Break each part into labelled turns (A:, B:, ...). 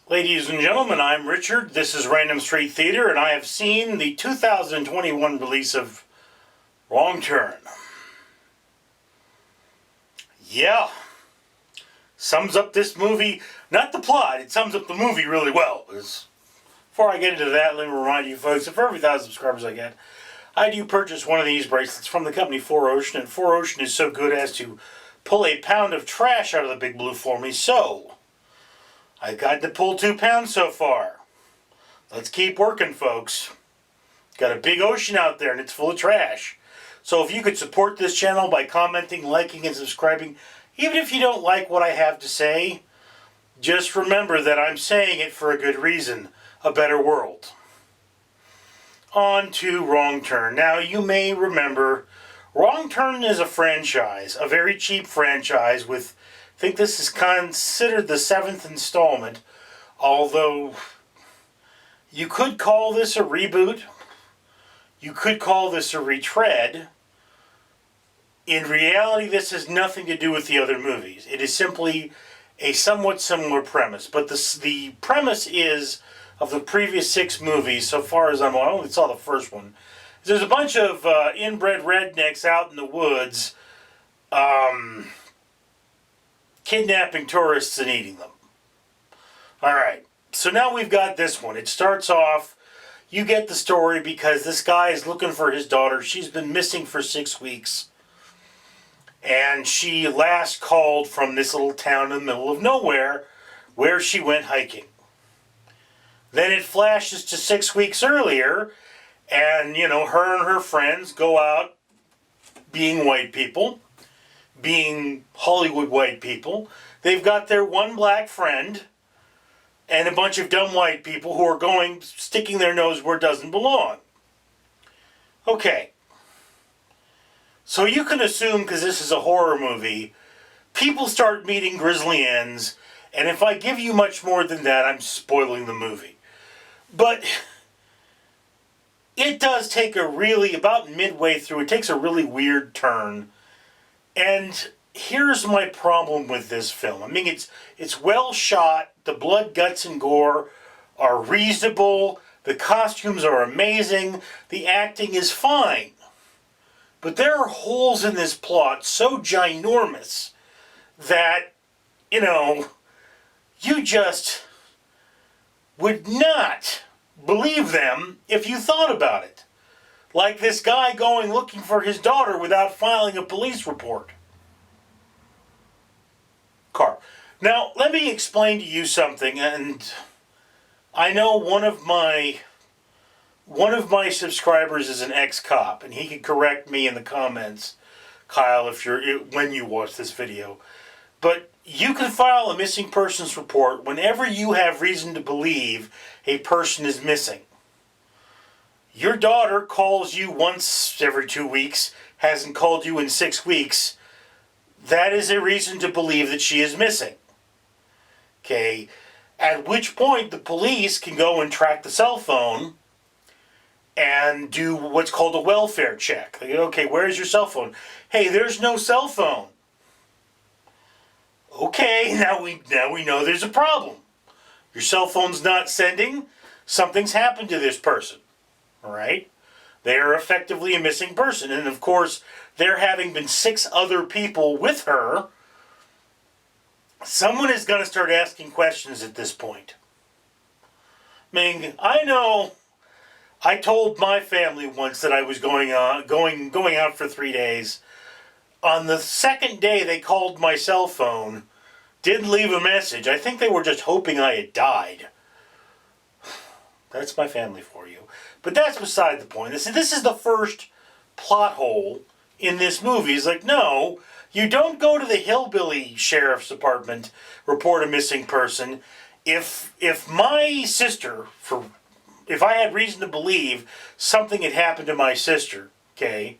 A: Ladies and gentlemen, I'm Richard. This is Random Street Theater, and I have seen the 2021 release of Wrong Turn. Yeah, sums up this movie, not the plot, it sums up the movie really well. Before I get into that, let me remind you folks that for every 1,000 subscribers I get, I do purchase one of these bracelets from the company 4Ocean, and 4Ocean is so good as to pull a pound of trash out of the big blue for me, so I've got to pull 2 pounds so far. Let's keep working, folks. Got a big ocean out there and it's full of trash. So if you could support this channel by commenting, liking, and subscribing, even if you don't like what I have to say, just remember that I'm saying it for a good reason. A better world. On to Wrong Turn. Now, you may remember, Wrong Turn is a franchise, a very cheap franchise with, I think this is considered the 7th installment, although you could call this a reboot, you could call this a retread. In reality, this has nothing to do with the other movies. It is simply a somewhat similar premise, but the premise is of the previous 6 movies, so far as I only saw the first one. There's a bunch of inbred rednecks out in the woods kidnapping tourists and eating them. Alright, so now we've got this one. It starts off, you get the story because this guy is looking for his daughter. She's been missing for 6 weeks. And she last called from this little town in the middle of nowhere where she went hiking. Then it flashes to 6 weeks earlier, and, her and her friends go out being white people, being Hollywood white people. They've got their one black friend and a bunch of dumb white people who are sticking their nose where it doesn't belong. Okay. So you can assume, because this is a horror movie, people start meeting grisly ends, and if I give you much more than that, I'm spoiling the movie. But it does take about midway through, it takes a really weird turn. And here's my problem with this film. I mean, it's well shot, the blood, guts, and gore are reasonable, the costumes are amazing, the acting is fine. But there are holes in this plot so ginormous that, you just would not believe them if you thought about it. Like this guy going looking for his daughter without filing a police report. Now, let me explain to you something, and I know one of my subscribers is an ex-cop, and he can correct me in the comments, Kyle, when you watch this video. But you can file a missing persons report whenever you have reason to believe a person is missing. Your daughter calls you once every 2 weeks, hasn't called you in 6 weeks. That is a reason to believe that she is missing. Okay, at which point the police can go and track the cell phone and do what's called a welfare check. Okay, where's your cell phone? Hey, there's no cell phone. Okay, now we know there's a problem. Your cell phone's not sending. Something's happened to this person. All right? They are effectively a missing person. And of course, there having been 6 other people with her, someone is going to start asking questions at this point. I mean, I know I told my family once that I was going out for 3 days. On the second day, they called my cell phone, didn't leave a message. I think they were just hoping I had died. That's my family for you. But that's beside the point. This is the first plot hole in this movie. It's like, no, you don't go to the hillbilly sheriff's department, report a missing person. If my sister, if I had reason to believe something had happened to my sister, okay,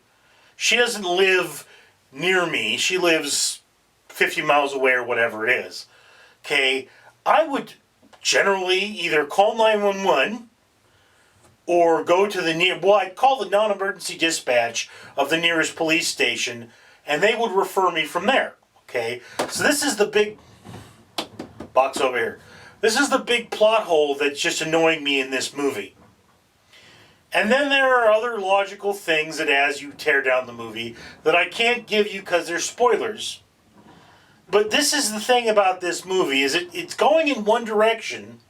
A: she doesn't live near me, she lives 50 miles away or whatever it is, okay, I would generally either call 911 or go to I'd call the non-emergency dispatch of the nearest police station, and they would refer me from there, okay? So this is the big box over here. This is the big plot hole that's just annoying me in this movie. And then there are other logical things that as you tear down the movie that I can't give you because they're spoilers. But this is the thing about this movie, is it's going in one direction,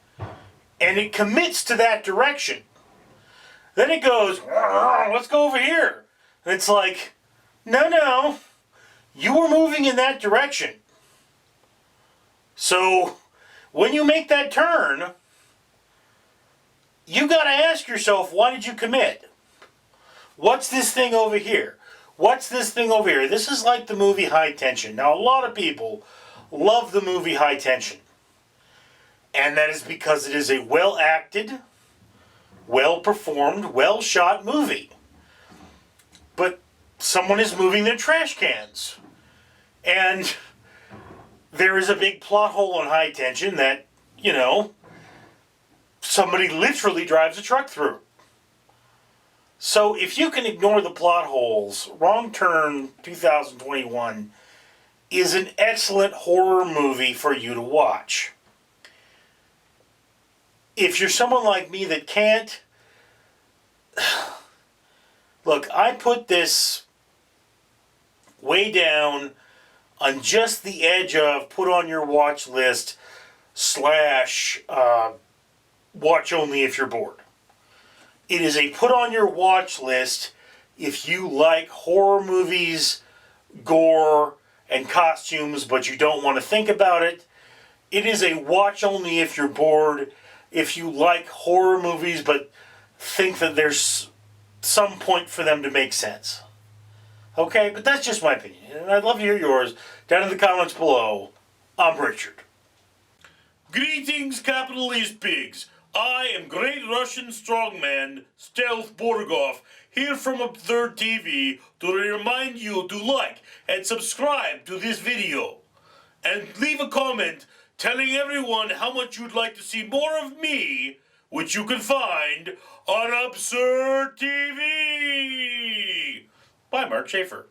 A: and it commits to that direction. Then it goes, let's go over here. And it's like, no, you were moving in that direction. So, when you make that turn, you got to ask yourself, why did you commit? What's this thing over here? What's this thing over here? This is like the movie High Tension. Now, a lot of people love the movie High Tension. And that is because it is a well-acted, well-performed, well-shot movie. But someone is moving their trash cans. And there is a big plot hole on High Tension that, somebody literally drives a truck through. So if you can ignore the plot holes, Wrong Turn 2021 is an excellent horror movie for you to watch. If you're someone like me that can't, look, I put this way down on just the edge of put on your watch list / watch only if you're bored. It is a put on your watch list if you like horror movies, gore, and costumes, but you don't want to think about it. It is a watch only if you're bored, if you like horror movies, but think that there's some point for them to make sense. Okay, but that's just my opinion, and I'd love to hear yours down in the comments below. I'm Richard. Greetings, capitalist pigs. I am Great Russian Strongman Stealth Borgov, here from Absurd TV to remind you to like and subscribe to this video. And leave a comment telling everyone how much you'd like to see more of me, which you can find on Absurd TV. Bye, Mark Schaefer.